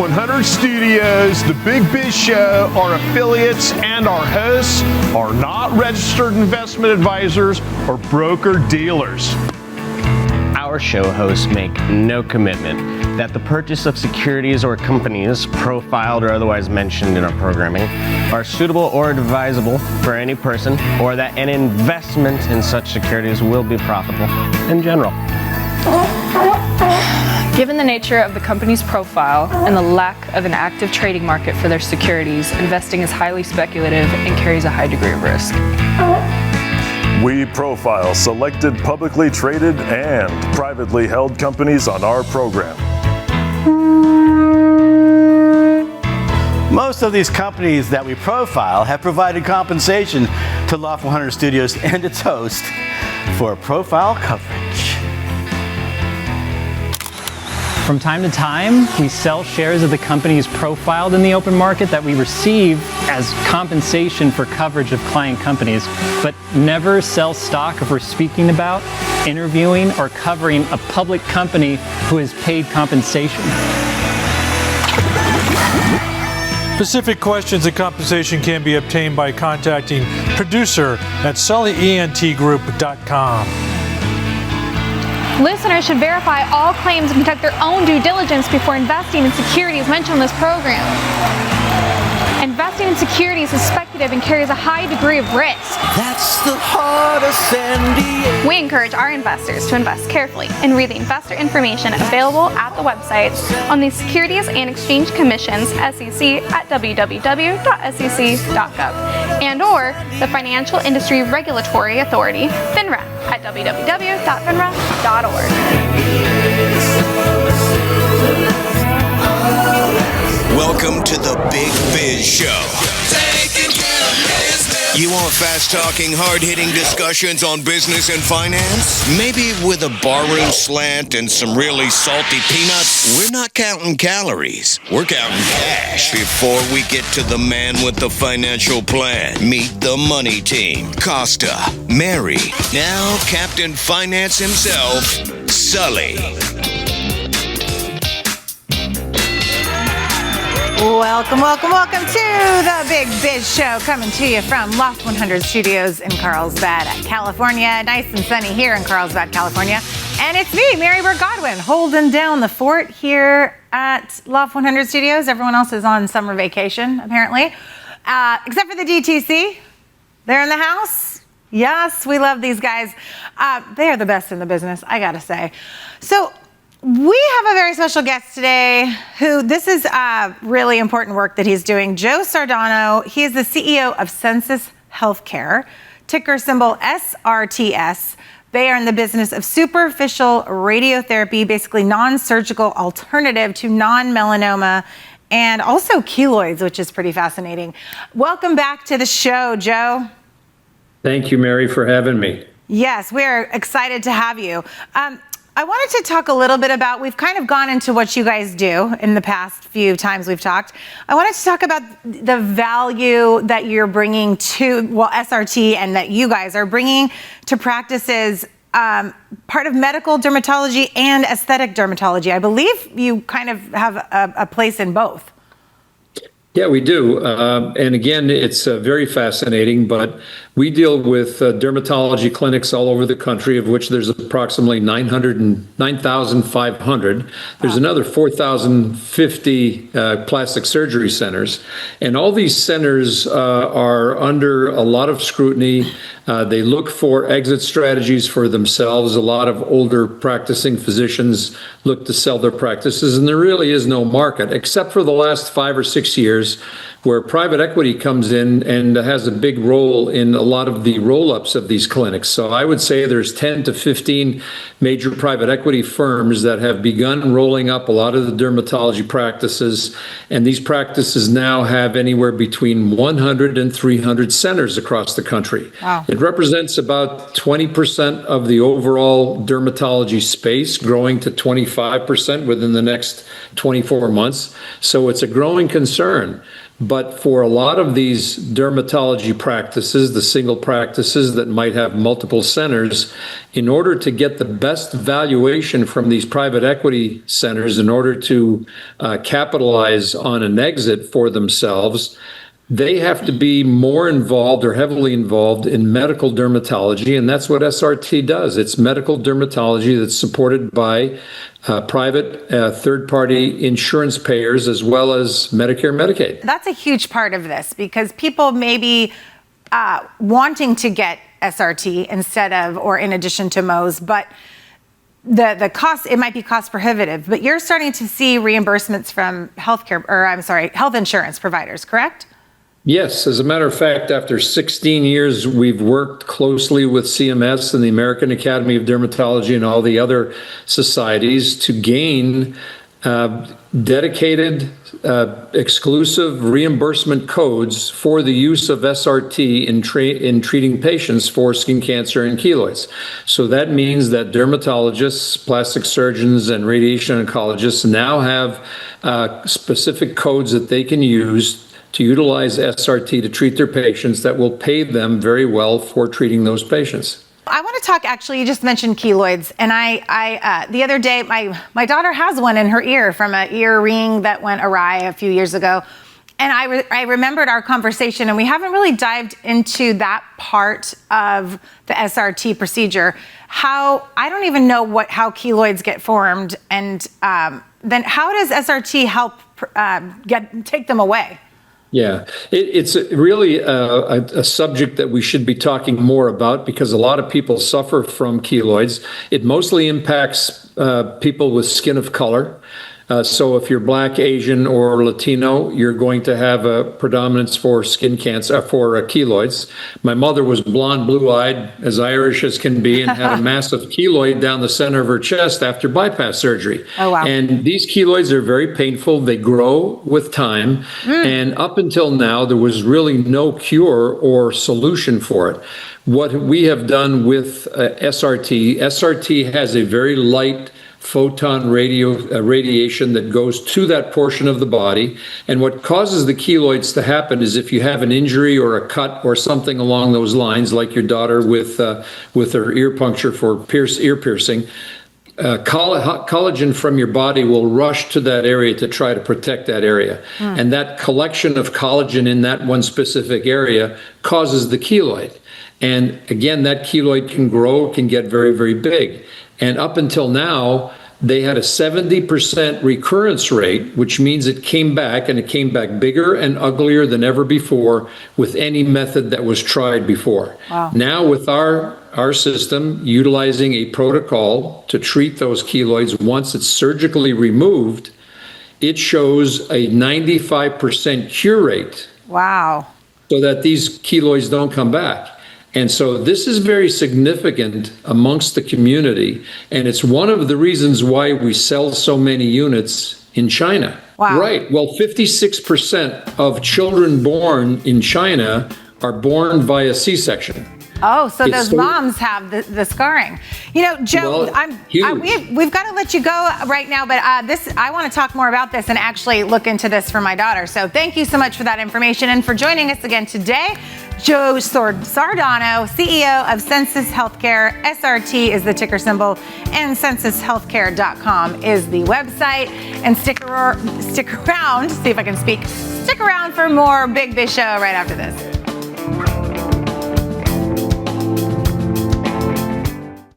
100 Studios, the Big Biz Show, our affiliates, and our hosts are not registered investment advisors or broker-dealers. Our show hosts make no commitment that the purchase of securities or companies profiled or otherwise mentioned in our programming are suitable or advisable for any person, or that an investment in such securities will be profitable in general. Given the nature of the company's profile and the lack of an active trading market for their securities, investing is highly speculative and carries a high degree of risk. We profile selected publicly traded and privately held companies on our program. Most of these companies that we profile have provided compensation to Loft 100 Studios and its host for profile coverage. From time to time, we sell shares of the companies profiled in the open market that we receive as compensation for coverage of client companies, but never sell stock if we're speaking about, interviewing, or covering a public company who has paid compensation. Specific questions and compensation can be obtained by contacting producer at sullyentgroup.com. Listeners should verify all claims and conduct their own due diligence before investing in securities mentioned in this program. Investing in securities is speculative and carries a high degree of risk. That's the heart of San Diego. We encourage our investors to invest carefully and read the investor information available at the website on the Securities and Exchange Commission's SEC at www.sec.gov and or the Financial Industry Regulatory Authority, FINRA, at www.finra.org. Welcome to the Big Biz Show. You want fast-talking, hard-hitting discussions on business and finance? Maybe with a barroom slant and some really salty peanuts? We're not counting calories. We're counting cash. Before we get to the man with the financial plan, meet the money team. Costa, Mary, now Captain Finance himself, Sully. Welcome, welcome, welcome to the Big Biz Show, coming to you from Loft 100 Studios in Carlsbad, California. Nice and sunny here in Carlsbad, California. And it's me, Mary Burt Godwin, holding down the fort here at Loft 100 Studios. Everyone else is on summer vacation, apparently, except for the DTC. They're in the house. Yes, we love these guys. They are the best in the business, I gotta say. So, we have a very special guest today who, this is really important work that he's doing. Joe Sardano, he is the CEO of Sensus Healthcare, ticker symbol SRTS. They are in the business of superficial radiotherapy, basically non-surgical alternative to non-melanoma, and also keloids, which is pretty fascinating. Welcome back to the show, Joe. Thank you, Mary, for having me. Yes, we're excited to have you. I wanted to talk a little bit about, we've kind of gone into what you guys do in the past few times we've talked. I wanted to talk about the value that you're bringing to, well, SRT, and that you guys are bringing to practices, part of medical dermatology and aesthetic dermatology. I believe you kind of have a place in both. Yeah, we do. And again, it's very fascinating, but we deal with dermatology clinics all over the country, of which there's approximately 9,500. There's another 4,050 plastic surgery centers. And all these centers are under a lot of scrutiny. They look for exit strategies for themselves. A lot of older practicing physicians look to sell their practices, and there really is no market, except for the last 5 or 6 years, where private equity comes in and has a big role in a lot of the roll-ups of these clinics. So I would say there's 10 to 15 major private equity firms that have begun rolling up a lot of the dermatology practices, and these practices now have anywhere between 100 and 300 centers across the country. Wow. It represents about 20% of the overall dermatology space, growing to 25% within the next 24 months. So it's a growing concern. But for a lot of these dermatology practices, the single practices that might have multiple centers, in order to get the best valuation from these private equity centers, in order to capitalize on an exit for themselves, they have to be more involved or heavily involved in medical dermatology, and that's what SRT does. It's medical dermatology that's supported by private third-party insurance payers as well as Medicare, Medicaid. That's a huge part of this because people may be wanting to get SRT instead of or in addition to Mohs, but the cost, it might be cost prohibitive. But you're starting to see reimbursements from health insurance providers, correct? Yes, as a matter of fact, after 16 years, we've worked closely with CMS and the American Academy of Dermatology and all the other societies to gain dedicated, exclusive reimbursement codes for the use of SRT in treating patients for skin cancer and keloids. So that means that dermatologists, plastic surgeons, and radiation oncologists now have specific codes that they can use to utilize SRT to treat their patients that will pay them very well for treating those patients. I want to talk, actually, you just mentioned keloids, and I the other day, my daughter has one in her ear from an ear ring that went awry a few years ago, and I remembered our conversation, and we haven't really dived into that part of the SRT procedure. I don't even know how keloids get formed, and then how does SRT help take them away? Yeah, it's really a subject that we should be talking more about because a lot of people suffer from keloids. It mostly impacts people with skin of color. So if you're Black, Asian, or Latino, you're going to have a predominance for skin cancer, for keloids. My mother was blonde, blue-eyed, as Irish as can be, and had a massive keloid down the center of her chest after bypass surgery. Oh, wow. And these keloids are very painful. They grow with time. And up until now, there was really no cure or solution for it. What we have done with SRT has a very light photon radiation that goes to that portion of the body. And what causes the keloids to happen is if you have an injury or a cut or something along those lines, like your daughter with her ear puncture for ear piercing, collagen from your body will rush to that area to try to protect that area. And that collection of collagen in that one specific area causes the keloid. And again, that keloid can grow, can get very, very big. And up until now, they had a 70% recurrence rate, which means it came back, and it came back bigger and uglier than ever before with any method that was tried before. Wow. Now with our system, utilizing a protocol to treat those keloids once it's surgically removed, it shows a 95% cure rate. Wow. So that these keloids don't come back. And so this is very significant amongst the community, and it's one of the reasons why we sell so many units in China. Wow. Right. Well, 56% of children born in China are born via C-section. Oh, so those moms have the scarring. You know, Joe, we've got to let you go right now, but I want to talk more about this and actually look into this for my daughter. So thank you so much for that information and for joining us again today. Joe Sardano, CEO of Sensus Healthcare. SRT is the ticker symbol, and sensushealthcare.com is the website. And stick around, see if I can speak. Stick around for more Big Biz Show right after this.